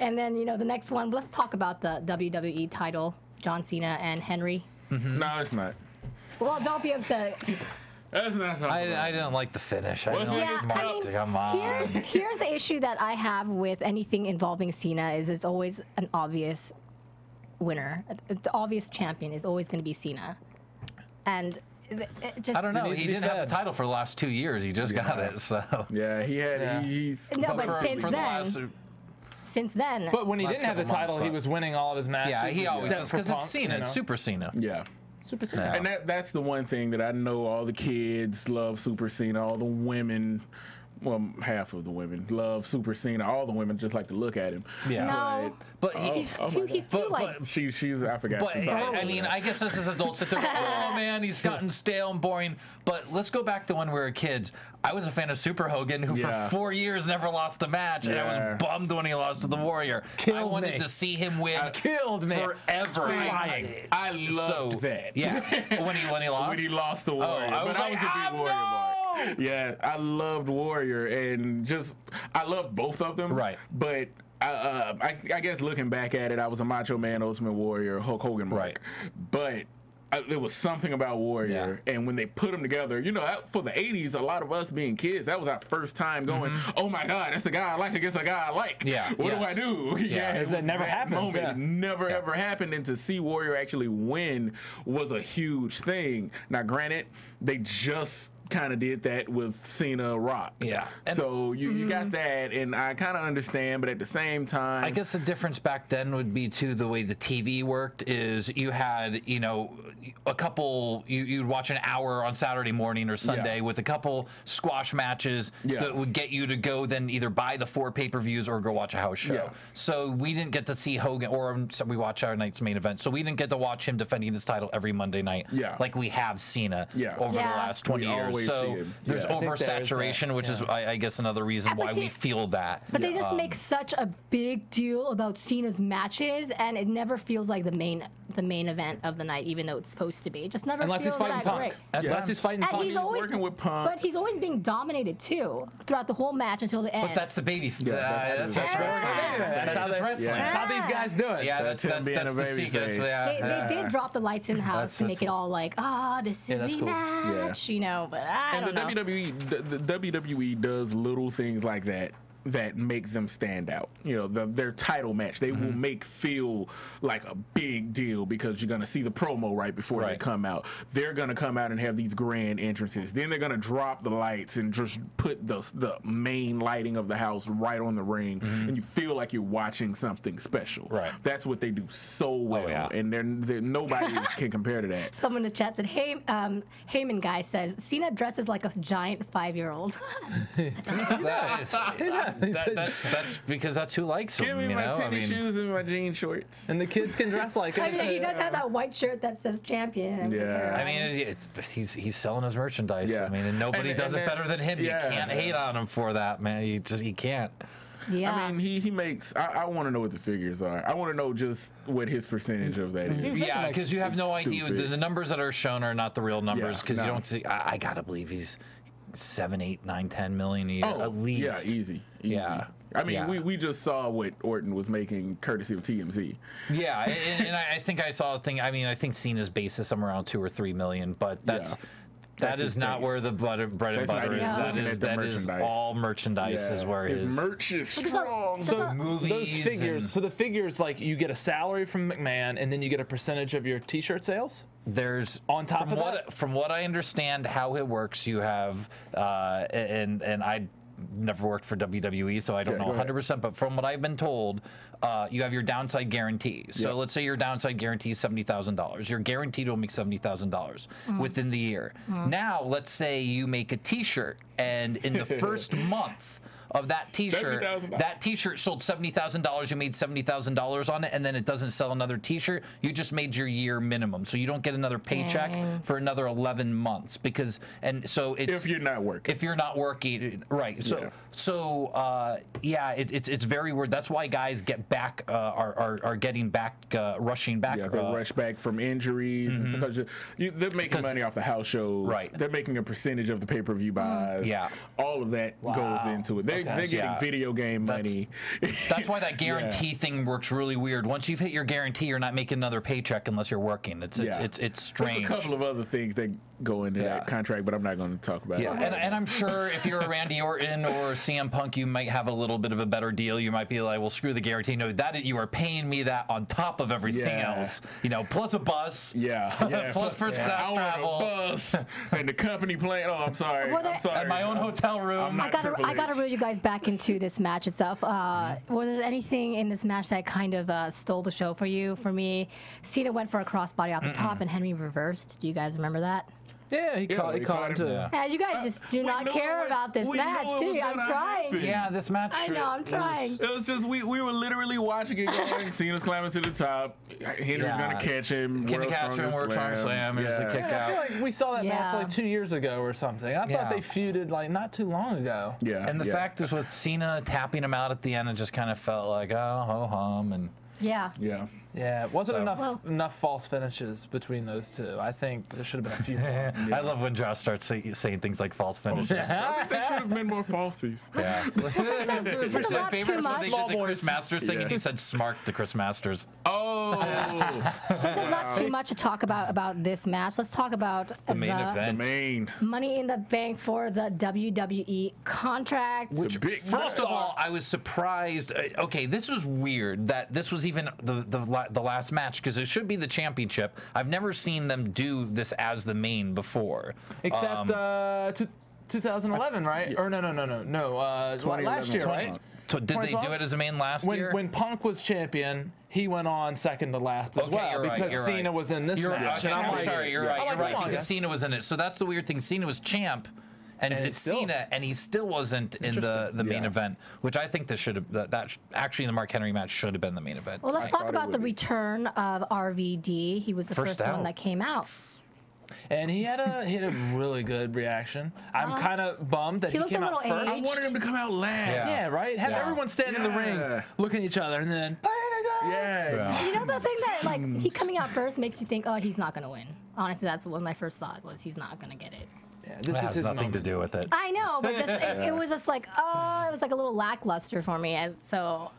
And then, you know, the next one, let's talk about the WWE title, John Cena and Henry. No, it's not. Well, don't be upset. That's not something. I didn't like the finish. Come on. Here's the issue that I have with anything involving Cena is it's always an obvious winner. The obvious champion is always going to be Cena. And I don't know. He didn't have the title for the last 2 years. He just got it. So yeah, he had. He's but since then. But when he didn't have the title, he was winning all of his matches. Yeah, he always was because it's Cena. It's Super Cena. Yeah. Super Cena. And that's the one thing that I know all the kids love Super Cena. All the women, well, half of the women love Super Cena. All the women just like to look at him. Yeah. No. But he's too like... She's I forgot. But I mean, I guess us as adults sit there, oh man, he's gotten stale and boring. But let's go back to when we were kids. I was a fan of Super Hogan, who for 4 years never lost a match, and I was bummed when he lost to the Warrior. I wanted to see him win forever. I loved that. Yeah. when he lost? When he lost the Warrior. I was a big Warrior mark. Yeah, I loved Warrior, and I loved both of them. Right. But I guess looking back at it, I was a Macho Man, Ultimate Warrior, Hulk Hogan mark. Right. But there was something about Warrior, and when they put them together, you know, for the 80s, a lot of us being kids, that was our first time going, oh my God, that's the guy I like against a guy I like. Yeah. What do I do? Yeah, it never happens. It never ever happened, and to see Warrior actually win was a huge thing. Now, granted, they just kind of did that with Cena Rock. Yeah. So you got that, and I kind of understand, but at the same time, I guess the difference back then would be too the way the TV worked is you had, you know, a couple, you'd watch an hour on Saturday morning or Sunday with a couple squash matches that would get you to go then either buy the 4 pay-per-views or go watch a house show. Yeah. So we didn't get to see Hogan, or we watch our night's main event. So we didn't get to watch him defending his title every Monday night like we have Cena over the last 20 years. So there's oversaturation, which is, I guess, another reason why we feel that. But they just make such a big deal about Cena's matches, and it never feels like the main event of the night, even though it's supposed to be. It just never Unless feels he's fighting that Punk. great. Unless he's fighting And Punk. he's always working with Punk. But he's always being dominated too throughout the whole match until the end. But that's the baby. that's just just wrestling. That's just wrestling. That's how these guys do it. Yeah, that's him being a the baby secret. face. They did drop the lights in the house to make it all like, this is that's the cool. match, you know. But I don't know. the WWE does little things like that make them stand out. You know, their title match, they will make feel like a big deal because you're going to see the promo right before they come out. They're going to come out and have these grand entrances. Then they're going to drop the lights and just put the main lighting of the house right on the ring, and you feel like you're watching something special. Right. That's what they do so well, and they're nobody can compare to that. Someone in the chat said, Heyman guy says, Cena dresses like a giant 5-year-old. That's because that's who likes him. Give me my tennis shoes and my jean shorts. And the kids can dress like I it. mean, he does have that white shirt that says champion. Yeah. I mean, he's selling his merchandise. Yeah. I mean, and nobody does it better than him. Yeah. You can't hate on him for that, man. You can't. Yeah. I mean, he makes. I want to know what the figures are. I want to know just what his percentage of that is. Yeah, because you have no idea. Stupid. The numbers that are shown are not the real numbers because you don't see. I gotta believe he's 7, 8, 9, 10 million a year at least. Yeah, easy. Yeah. I mean, we just saw what Orton was making courtesy of TMZ. Yeah, and I think I saw a thing. I mean, I think Cena's base is somewhere around 2 or 3 million, but that is not where the bread and butter is. That is all merchandise is where his his merch is strong. So movies. those figures. So the figures, like you get a salary from McMahon, and then you get a percentage of your T-shirt sales. There's on top of that. From what I understand, how it works, you have and I never worked for WWE, so I don't know 100%. But from what I've been told, you have your downside guarantee. So let's say your downside guarantee is $70,000. You're guaranteed will make $70,000 within the year. Now, let's say you make a T-shirt, and in the first month of that T-shirt, that T-shirt sold $70,000. You made $70,000 on it, and then it doesn't sell another T-shirt. You just made your year minimum, so you don't get another paycheck for another 11 months because if you're not working, right? So it's very weird. That's why guys get back are getting back rushing back. Yeah, they rush back from injuries. And because they're making money off the house shows. Right. They're making a percentage of the pay-per-view buys. Yeah. All of that goes into it. They're getting video game money. That's why that guarantee thing works really weird. Once you've hit your guarantee, you're not making another paycheck unless you're working. It's strange. There's a couple of other things that go into that contract, but I'm not going to talk about it. And I'm sure if you're a Randy Orton or CM Punk, you might have a little bit of a better deal. You might be like, well, screw the guarantee. No, that you are paying me that on top of everything else. You know, plus a bus. Plus first class travel. Bus and the company plane. Oh, I'm sorry. And my own hotel room. I gotta reel you guys back into this match itself. Was there anything in this match that kind of stole the show for you? For me, Cena went for a crossbody off the top, and Henry reversed. Do you guys remember that? Yeah, he caught him too. Yeah, you guys just do not care about this match, do you? I'm trying. Yeah, this match. I know, I'm trying. It was just we were literally watching it going. Cena's climbing to the top. Henry's gonna catch him. World Slam. Here's the kick out. I feel like we saw that match like 2 years ago or something. I thought they feuded like not too long ago. Yeah. And the fact is with Cena tapping him out at the end, it just kind of felt like ho hum and. Yeah. Yeah, it wasn't enough false finishes between those two. I think there should have been a few more. I love when Josh starts saying things like false finishes. There should have been more falsies. Yeah. My favorite was they did the Chris Masters thing, and he said "smart" to Chris Masters. Oh. Since there's not too much to talk about this match, let's talk about the main event. The main Money in the Bank for the WWE contract. First of all, I was surprised. Okay, this was weird that this was even the the last match because it should be the championship. I've never seen them do this as the main before. Except 2011, right? Or no. Last year, right? Did they do it as a main last year? When Punk was champion, he went on second to last as well because Cena was in this match. Okay, And I'm sorry, you're right. Because on, Cena was in it. So that's the weird thing. Cena was champ, and it's Cena, and he still wasn't in the main event, which I think this should have. That actually the Mark Henry match should have been the main event. Well, let's talk about the return of RVD. He was the first one that came out. And he had a really good reaction. I'm kind of bummed that he came out first. I wanted him to come out last. Yeah, right? Have everyone stand in the ring, looking at each other, and then, yeah. You know the thing that, like, he coming out first makes you think, oh, he's not going to win. Honestly, that's what my first thought was. He's not going to get it. Yeah, this has his nothing moment. to do with it. I know, but just, it was just like, oh, it was like a little lackluster for me. And so,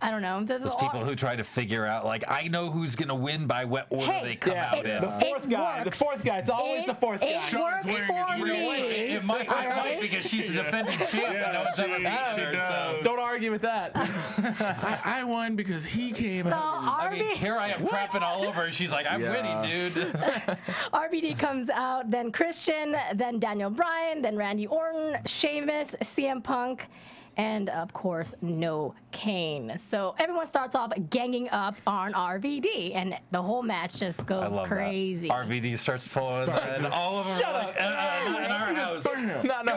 I don't know. Those people who try to figure out, like, I know who's going to win by what order they come out in. The fourth guy. It's always the fourth guy. It works for me. It might because she's a defending champ, but no one's ever beat her. So. Don't argue with that. I won because he came out. I mean, here I am crapping all over, and she's like, I'm winning, dude. RVD comes out, then Christian, then Daniel Bryan, then Randy Orton, Sheamus, CM Punk, and of course, no Kane. So everyone starts off ganging up on RVD, and the whole match just goes crazy. RVD starts pulling, and all of them are like, not in our house. Go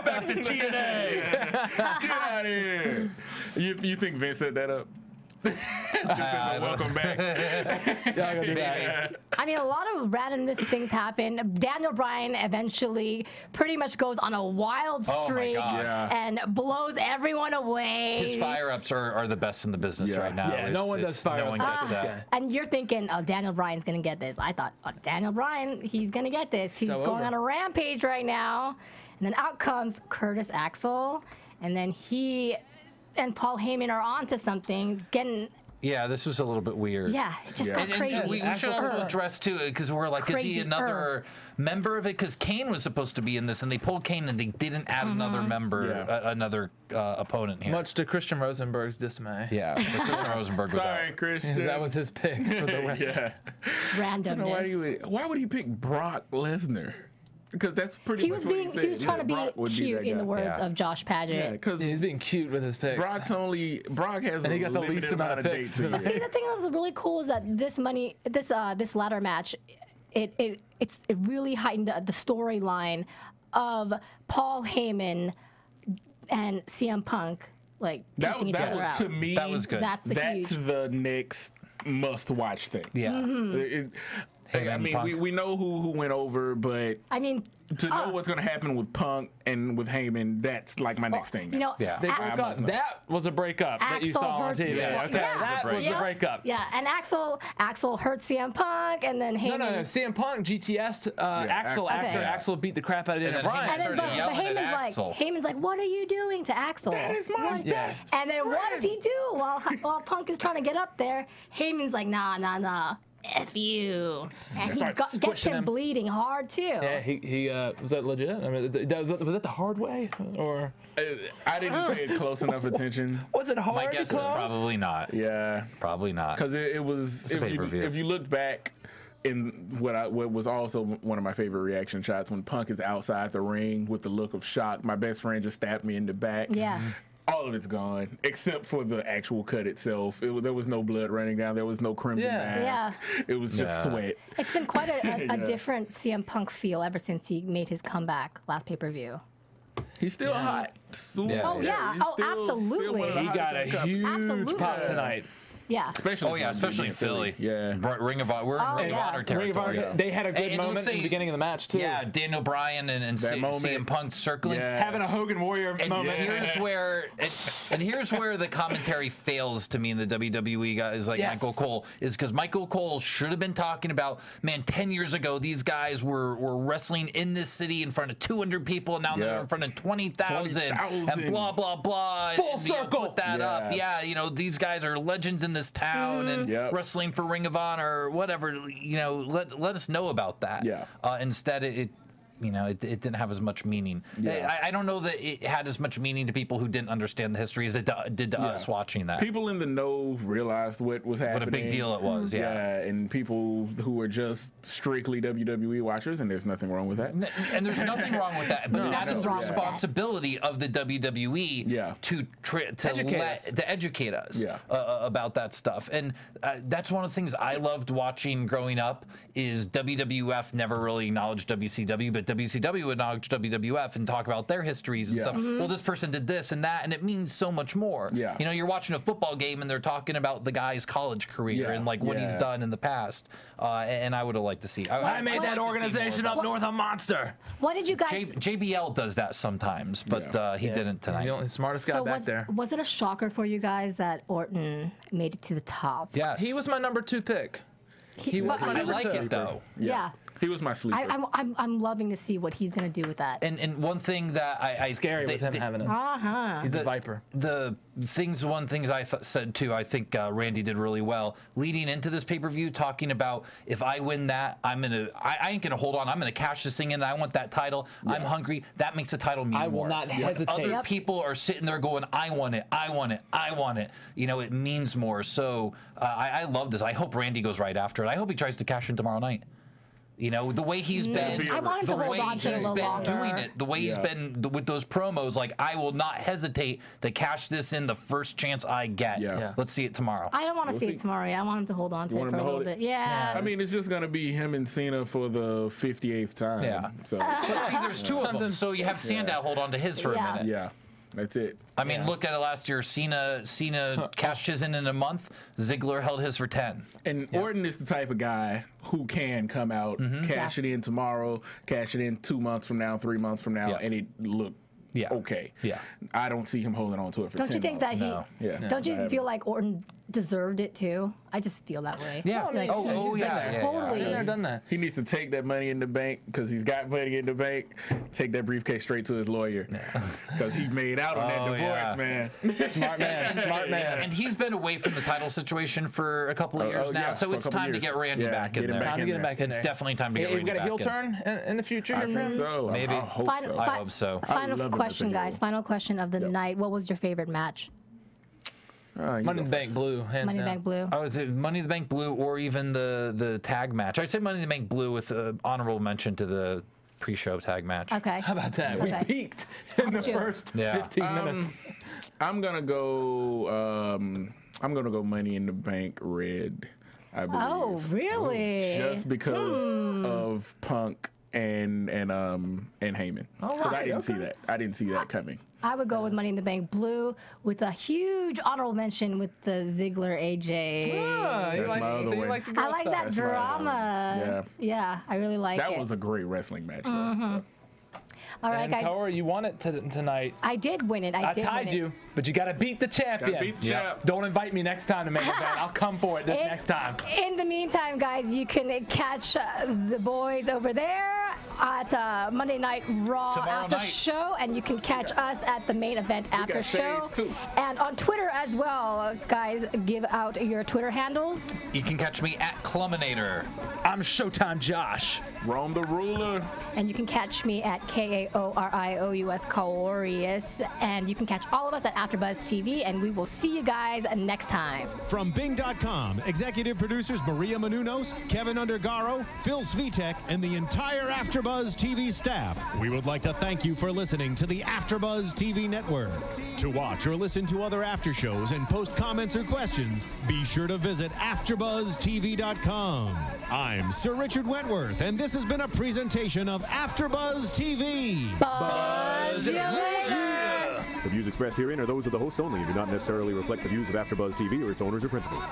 back to TNA. Get out of here. You think Vince set that up? Welcome back. I mean, a lot of randomness things happen. Daniel Bryan eventually pretty much goes on a wild streak and blows everyone away. His fire-ups are the best in the business right now. Yeah, no one does fire-ups. And you're thinking, oh, Daniel Bryan's going to get this. I thought, oh, Daniel Bryan, he's going to get this. He's going on a rampage right now. And then out comes Curtis Axel. And then he and Paul Heyman are onto something, getting... Yeah, this was a little bit weird. Yeah, it just got crazy. And we should also address, too, because we're like, is he another member of it? Because Kane was supposed to be in this, and they pulled Kane, and they didn't add another member, another opponent here. Much to Christian Rosenberg's dismay. Yeah, Christian Rosenberg was Sorry, Christian. That was his pick for the win. Randomness. Why would he pick Brock Lesnar? Because that's pretty much what he said. He was trying to be cute, in the words of Josh Padgett. Yeah, because he's being cute with his picks. Brock has and he got the least amount of picks. But see, the thing that was really cool is that this ladder match, it really heightened the storyline of Paul Heyman and CM Punk kissing each other out. To me, that was good. That's the next must-watch thing. Yeah. I mean, we know who went over, but I mean, to know what's going to happen with Punk and with Heyman, that's like my next thing. You know, they broke up. That was a breakup that you saw on TV. That was the breakup. Yeah, and Axel hurt CM Punk, and then Heyman. No, CM Punk GTS'd Axel after Axel beat the crap out of Daniel Bryan. But Heyman's like, what are you doing to Axel? That is my best. And then what does he do while Punk is trying to get up there? Heyman's like, nah. F you. And he gets him bleeding hard, too. Yeah, he was that legit? I mean, was that the hard way? Or I didn't pay close enough attention. Was it hard? My guess is probably not. Yeah. Probably not. Because it was, if you look back in what was also one of my favorite reaction shots, when Punk is outside the ring with the look of shock, my best friend just stabbed me in the back. Yeah. All of it's gone except for the actual cut itself. There was no blood running down. There was no crimson mask. It was just sweat. It's been quite a different CM Punk feel ever since he made his comeback last pay-per-view. He's still hot. Absolutely. He got a huge pop tonight. Yeah. Especially in Philly. Yeah. Ring of Honor. We're in Ring of Honor territory. They had a good moment in the beginning of the match, too. Yeah, Daniel Bryan and CM Punk circling. Yeah. Having a Hogan Warrior moment. Here's where the commentary fails to me in the WWE guys like Michael Cole, is because Michael Cole should have been talking about, man, 10 years ago, these guys were wrestling in this city in front of 200 people, and now they're in front of 20,000 and blah, blah, blah. Full circle. Put that up. Yeah, these guys are legends in this town and wrestling for Ring of Honor or whatever. Let us know about that. Yeah. Instead, you know, it didn't have as much meaning. Yeah. I don't know that it had as much meaning to people who didn't understand the history as it did to us watching that. People in the know realized what was happening. What a big deal it was, yeah. And people who were just strictly WWE watchers, and there's nothing wrong with that. And there's nothing wrong with that, but that is the responsibility of the WWE to educate us about that stuff. And that's one of the things I loved watching growing up is WWF never really acknowledged WCW, but WCW would acknowledge WWF and talk about their histories and stuff. Well, this person did this and that, and it means so much more. Yeah. You know, you're watching a football game and they're talking about the guy's college career and like what he's done in the past. And I would have liked to see. I made that organization up north a monster. What did you guys? JBL does that sometimes, but he didn't tonight. He's the only smartest guy back there. Was it a shocker for you guys that Orton made it to the top? Yes. He was my number 2 pick. He was my I like it though. Yeah. He was my sleeper. I'm loving to see what he's gonna do with that. And one thing that I scary with him having it. He's a viper. One things I said too. I think Randy did really well leading into this pay-per-view, talking about if I win that, I ain't gonna hold on. I'm gonna cash this thing in. I want that title. I'm hungry. That makes the title mean more. I will not hesitate. Other people are sitting there going, I want it. I want it. I want it. You know, it means more. So I love this. I hope Randy goes right after it. I hope he tries to cash in tomorrow night. You know, the way he's been, I want him to hold on to it a little longer. doing it, the way he's been with those promos, like, I will not hesitate to cash this in the first chance I get. Let's see it tomorrow. I don't want to see it tomorrow. I want him to hold on to it for a little bit. Yeah. I mean, it's just going to be him and Cena for the 58th time. Yeah. So. But see, there's 2 of them, so you have Sandow hold on to his for a minute. Yeah. That's it. I mean, look at it last year. Cena cashed his in a month. Ziggler held his for 10. And Orton is the type of guy who can come out, cash it in tomorrow, cash it in 2 months from now, 3 months from now, and it look okay. Yeah. I don't see him holding on to it for 10 Don't you think that months. Don't you feel like Orton deserved it too? I just feel that way. Yeah. Like, Totally. I've never done that. He needs to take that money in the bank because he's got money in the bank. Take that briefcase straight to his lawyer because he made out on that divorce, man. Smart man. Smart man. And he's been away from the title situation for a couple of years now, so it's time to get Randy back in there. Time to get him back in there. It's definitely time to get Randy back in. We've got a heel turn in the future here for him? So. Maybe. I hope so. I hope so. Final question, guys. Final question of the night. What was your favorite match? Money in the Bank Blue, hands Money in the down. Bank Blue. Oh, is it Money in the Bank Blue or even the tag match? I'd say Money in the Bank Blue with honorable mention to the pre-show tag match. Okay. How about that? Okay. We peaked in the first 15 minutes. I'm gonna go Money in the Bank Red. I believe. Oh, really? Just because of Punk and Heyman. Because I didn't see that. I didn't see that coming. I would go with Money in the Bank Blue with a huge honorable mention with the Ziggler AJ. That's my other way. I like that drama. Yeah, I really like it. That was a great wrestling match. All right, And guys. Kaori, you won it tonight. I did win it. I did tied win it. you, but you got to beat the champion. Gotta beat the champ. Don't invite me next time to make event. I'll come for it next time. In the meantime, guys, you can catch the boys over there at Monday Night Raw Tomorrow after night. show, and you can catch us at the main event after show. shades, too. And on Twitter as well, guys, give out your Twitter handles. You can catch me at Cluminator. I'm Showtime Josh. Rome the Ruler. And you can catch me at KAORIOUS Kaorius. And you can catch all of us at AfterBuzz TV, and we will see you guys next time. From Bing.com, executive producers Maria Menounos, Kevin Undergaro, Phil Svitek, and the entire AfterBuzz TV staff, we would like to thank you for listening to the AfterBuzz TV network. To watch or listen to other after shows and post comments or questions, be sure to visit AfterBuzzTV.com. I'm Sir Richard Wentworth, and this has been a presentation of AfterBuzz TV. Buzz you later. The views expressed herein are those of the hosts only and do not necessarily reflect the views of AfterBuzz TV or its owners or principals.